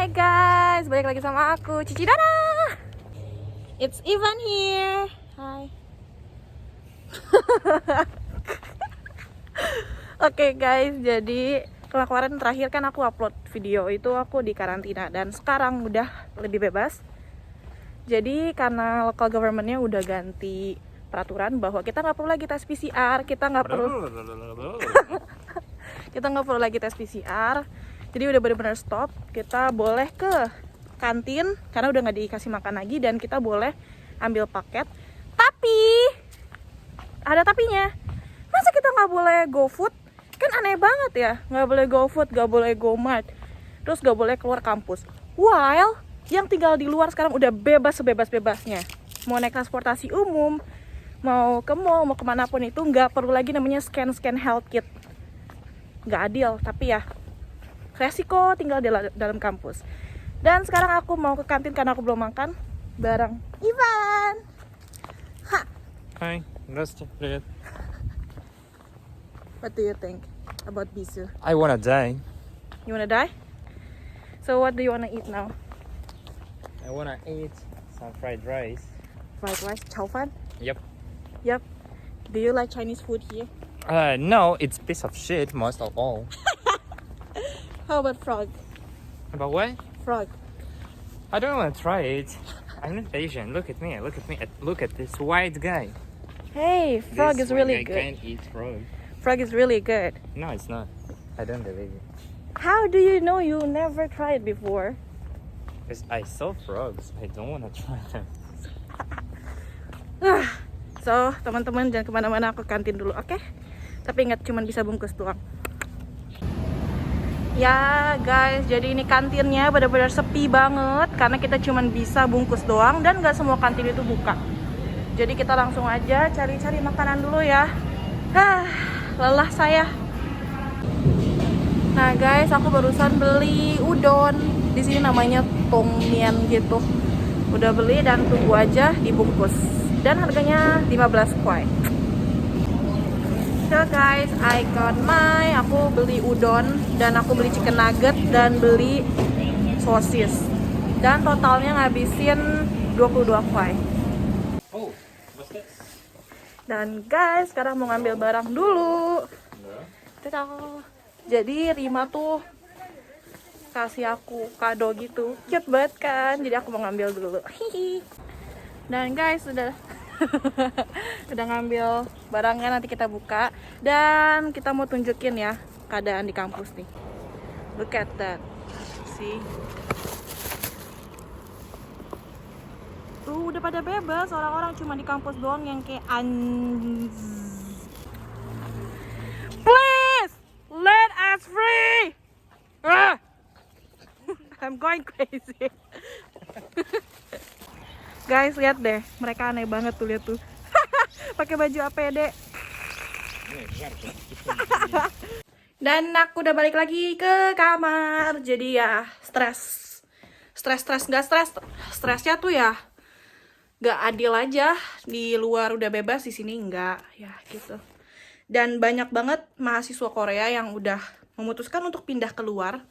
Hai guys, balik lagi sama aku, Cici Dana. It's Ivan here. Hai. Oke guys, jadi kemarin terakhir kan aku upload video itu aku di karantina dan sekarang udah lebih bebas. Jadi karena local governmentnya udah ganti peraturan bahwa kita nggak perlu lagi tes PCR, kita nggak perlu lagi tes PCR. Jadi udah benar-benar stop. Kita boleh ke kantin karena udah nggak dikasih makan lagi dan kita boleh ambil paket. Tapi ada tapinya. Masa kita nggak boleh GoFood? Kan aneh banget ya. Nggak boleh GoFood, nggak boleh GoMart, terus nggak boleh keluar kampus. While yang tinggal di luar sekarang udah bebas sebebas-bebasnya. Mau naik transportasi umum, mau ke mall, mau kemanapun itu nggak perlu lagi namanya scan health kit. Nggak adil, tapi ya resiko tinggal di dalam kampus. Dan sekarang aku mau ke kantin karena aku belum makan bareng Ivan. Ha. Hi, здравствуйте. What do you think about Bisu? I wanna die. You wanna die? So what do you wanna eat now? I wanna eat some fried rice. Fried rice, chow fan? Yep. Yep. Do you like Chinese food here? No, it's piece of shit most of all. How about frog? But what? Frog. I don't wanna try it. I'm not Asian. Look at me. Look at me. Look at this white guy. Hey, frog This is really white guy good. can't eat frog. Frog is really good. No, it's not. I don't believe it. How do you know you never tried before? Because I saw frogs. I don't wanna try them. So, teman-teman jangan kemana-mana, aku kantin dulu, oke? Tapi ingat, cuma bisa bungkus doang. Ya guys, jadi ini kantinnya benar-benar sepi banget karena kita cuma bisa bungkus doang dan nggak semua kantin itu buka. Jadi kita langsung aja cari-cari makanan dulu ya. Lelah saya. Nah guys, aku barusan beli udon. Di sini namanya tongmian gitu. Udah beli dan tunggu aja dibungkus. Dan harganya 15 kuai. So guys, I got aku beli udon dan aku beli chicken nugget dan beli sosis. Dan totalnya ngabisin 22 kuai. Oh, what's this? Dan guys, sekarang mau ngambil barang dulu. Tada. Jadi Rima tuh kasih aku kado gitu. Cute banget kan? Jadi aku mau ngambil dulu. Hihi. Dan guys, udah udah ngambil barangnya, nanti kita buka dan kita mau tunjukin ya keadaan di kampus nih. Look at that. See? Tuh udah pada bebas, orang-orang cuma di kampus doang yang kayak Please let us free. I'm going crazy. Guys, lihat deh, mereka aneh banget tuh, lihat tuh. Pakai baju APD. Dan aku udah balik lagi ke kamar. Jadi ya, nggak stres. Stresnya tuh ya nggak adil aja. Di luar udah bebas, di sini nggak, ya gitu. Dan banyak banget mahasiswa Korea yang udah memutuskan untuk pindah keluar,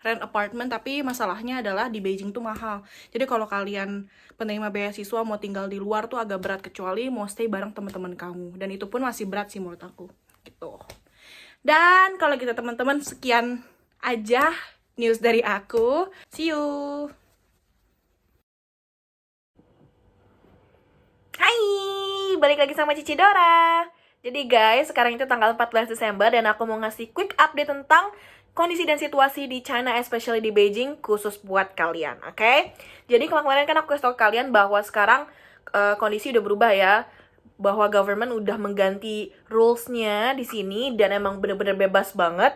rent apartment, tapi masalahnya adalah di Beijing tuh mahal. Jadi kalau kalian penerima beasiswa mau tinggal di luar tuh agak berat, kecuali mau stay bareng teman-teman kamu. Dan itu pun masih berat sih menurut aku. Gitu. Dan kalau gitu teman-teman, sekian aja news dari aku. See you. Hai, balik lagi sama Cici Dora. Jadi guys, sekarang itu tanggal 14 Desember dan aku mau ngasih quick update tentang kondisi dan situasi di China, especially di Beijing, khusus buat kalian, oke? Jadi kemarin kan aku kasih tau kalian bahwa sekarang kondisi udah berubah ya, bahwa government udah mengganti rules-nya di sini dan emang bener-bener bebas banget.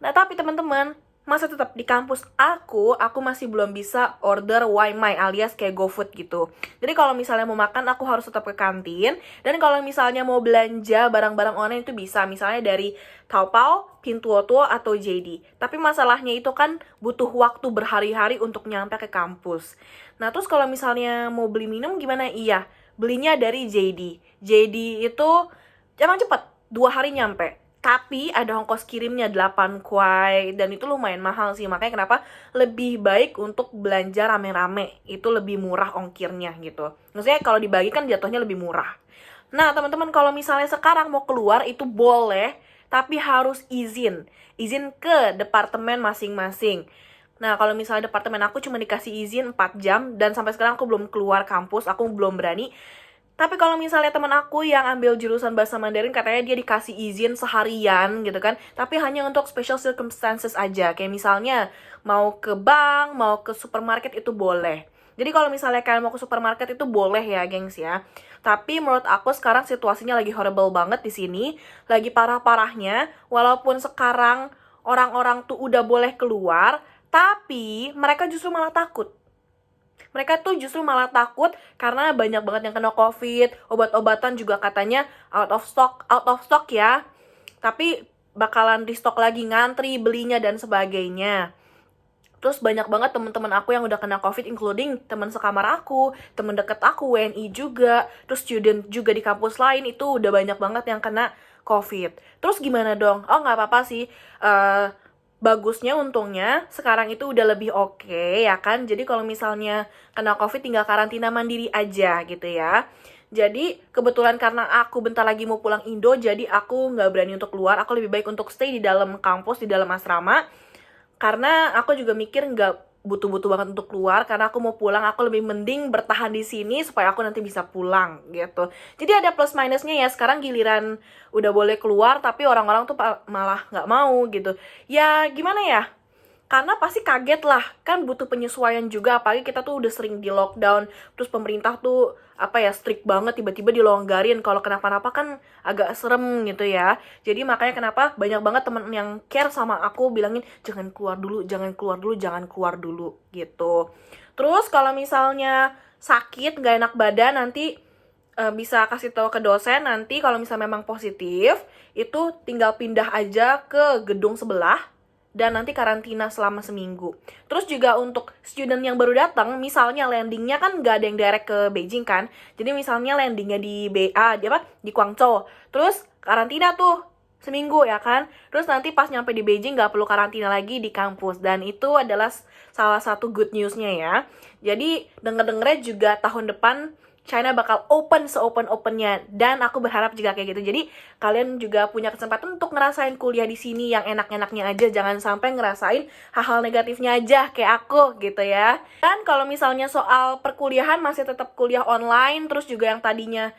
Nah tapi teman-teman, masa tetap di kampus aku masih belum bisa order Waimai alias kayak GoFood gitu. Jadi kalau misalnya mau makan aku harus tetap ke kantin. Dan kalau misalnya mau belanja barang-barang online itu bisa, misalnya dari Taobao, Pinduoduo atau JD. Tapi masalahnya itu kan butuh waktu berhari-hari untuk nyampe ke kampus. Nah terus kalau misalnya mau beli minum gimana? Iya, belinya dari JD. JD itu emang cepet, 2 hari nyampe. Tapi ada ongkos kirimnya 8 kuai dan itu lumayan mahal sih. Makanya kenapa lebih baik untuk belanja rame-rame. Itu lebih murah ongkirnya gitu. Maksudnya kalau dibagi kan jatuhnya lebih murah. Nah, teman-teman kalau misalnya sekarang mau keluar itu boleh, tapi harus izin. Izin ke departemen masing-masing. Nah, kalau misalnya departemen aku cuma dikasih izin 4 jam dan sampai sekarang aku belum keluar kampus, aku belum berani. Tapi kalau misalnya teman aku yang ambil jurusan bahasa Mandarin katanya dia dikasih izin seharian gitu kan, tapi hanya untuk special circumstances aja. Kayak misalnya mau ke bank, mau ke supermarket itu boleh. Jadi kalau misalnya kalian mau ke supermarket itu boleh ya, gengs ya. Tapi menurut aku sekarang situasinya lagi horrible banget di sini, lagi parah-parahnya. Walaupun sekarang orang-orang tuh udah boleh keluar, tapi mereka justru malah takut. Mereka tuh justru malah takut karena banyak banget yang kena COVID, obat-obatan juga katanya out of stock ya. Tapi bakalan restock lagi, ngantri belinya dan sebagainya. Terus banyak banget teman-teman aku yang udah kena COVID, including teman sekamar aku, teman deket aku, WNI juga, terus student juga di kampus lain, itu udah banyak banget yang kena COVID. Terus gimana dong? Oh nggak apa-apa sih, bagusnya untungnya sekarang itu udah lebih oke ya kan. Jadi kalau misalnya kena COVID tinggal karantina mandiri aja gitu ya. Jadi kebetulan karena aku bentar lagi mau pulang Indo, jadi aku nggak berani untuk keluar. Aku lebih baik untuk stay di dalam kampus, di dalam asrama. Karena aku juga mikir nggak butuh-butuh banget untuk keluar, karena aku mau pulang, aku lebih mending bertahan di sini supaya aku nanti bisa pulang gitu. Jadi ada plus minusnya ya. Sekarang giliran udah boleh keluar tapi orang-orang tuh malah nggak mau gitu. Ya gimana ya, karena pasti kaget lah, kan butuh penyesuaian juga, apalagi kita tuh udah sering di lockdown, terus pemerintah tuh apa ya, strict banget, tiba-tiba dilonggarin, kalau kenapa-napa kan agak serem gitu ya. Jadi makanya kenapa banyak banget temen yang care sama aku bilangin jangan keluar dulu, jangan keluar dulu, jangan keluar dulu gitu. Terus kalau misalnya sakit, gak enak badan, nanti bisa kasih tahu ke dosen, nanti kalau misalnya memang positif, itu tinggal pindah aja ke gedung sebelah dan nanti karantina selama seminggu. Terus juga untuk student yang baru datang, misalnya landingnya kan nggak ada yang direct ke Beijing kan, jadi misalnya landingnya di di Guangzhou, terus karantina tuh seminggu ya kan, terus nanti pas nyampe di Beijing nggak perlu karantina lagi di kampus, dan itu adalah salah satu good newsnya ya. Jadi denger-dengernya juga tahun depan China bakal open se-open-opennya, dan aku berharap juga kayak gitu. Jadi kalian juga punya kesempatan untuk ngerasain kuliah di sini yang enak-enaknya aja, jangan sampai ngerasain hal-hal negatifnya aja kayak aku gitu ya. Dan kalau misalnya soal perkuliahan masih tetap kuliah online, terus juga yang tadinya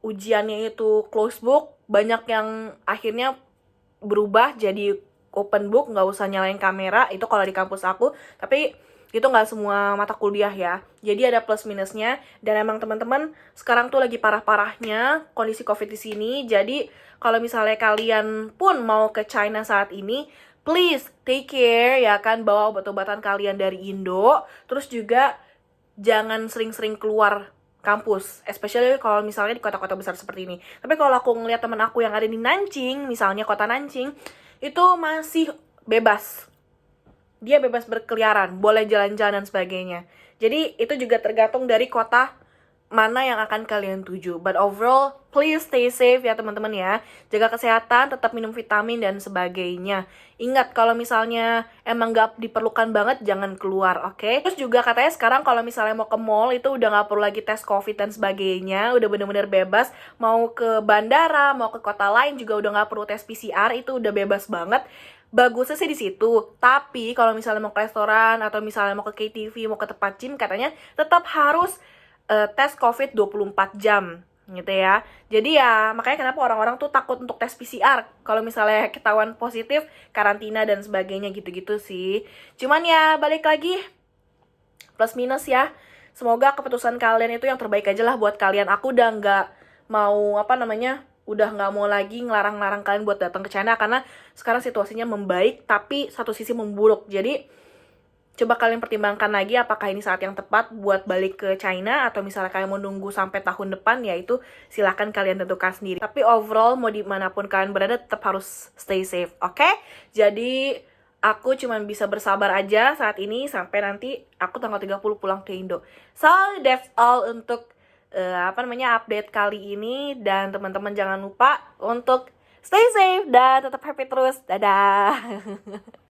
ujiannya itu closed book, banyak yang akhirnya berubah jadi open book, nggak usah nyalain kamera, itu kalau di kampus aku. Tapi itu nggak semua mata kuliah ya, jadi ada plus minusnya. Dan emang teman-teman sekarang tuh lagi parah-parahnya kondisi COVID di sini. Jadi kalau misalnya kalian pun mau ke China saat ini, please take care ya kan, bawa obat-obatan kalian dari Indo. Terus juga jangan sering-sering keluar kampus, especially kalau misalnya di kota-kota besar seperti ini. Tapi kalau aku ngeliat teman aku yang ada di Nanjing, misalnya kota Nanjing, itu masih bebas, dia bebas berkeliaran, boleh jalan-jalan dan sebagainya. Jadi itu juga tergantung dari kota mana yang akan kalian tuju. But overall, please stay safe ya teman-teman ya. Jaga kesehatan, tetap minum vitamin dan sebagainya. Ingat kalau misalnya emang gak diperlukan banget, jangan keluar, oke? Terus juga katanya sekarang kalau misalnya mau ke mall itu udah gak perlu lagi tes COVID dan sebagainya. Udah bener-bener bebas. Mau ke bandara, mau ke kota lain juga udah gak perlu tes PCR, itu udah bebas banget. Bagusnya sih di situ. Tapi kalau misalnya mau ke restoran atau misalnya mau ke KTV, mau ke tempat gym, katanya tetap harus tes COVID 24 jam gitu ya. Jadi ya makanya kenapa orang-orang tuh takut untuk tes PCR. Kalau misalnya ketahuan positif, karantina dan sebagainya gitu-gitu sih. Cuman ya balik lagi, plus minus ya. Semoga keputusan kalian itu yang terbaik aja lah buat kalian. Aku udah nggak mau udah nggak mau lagi ngelarang-larang kalian buat datang ke China, karena sekarang situasinya membaik tapi satu sisi memburuk. Jadi coba kalian pertimbangkan lagi apakah ini saat yang tepat buat balik ke China, atau misalnya kalian mau nunggu sampai tahun depan, ya itu silahkan kalian tentukan sendiri. Tapi overall mau dimanapun kalian berada tetap harus stay safe, oke? Jadi aku cuma bisa bersabar aja saat ini sampai nanti aku tanggal 30 pulang ke Indo. So that's all untuk update kali ini. Dan teman-teman jangan lupa untuk Stay safe dan tetap happy terus. Dadah.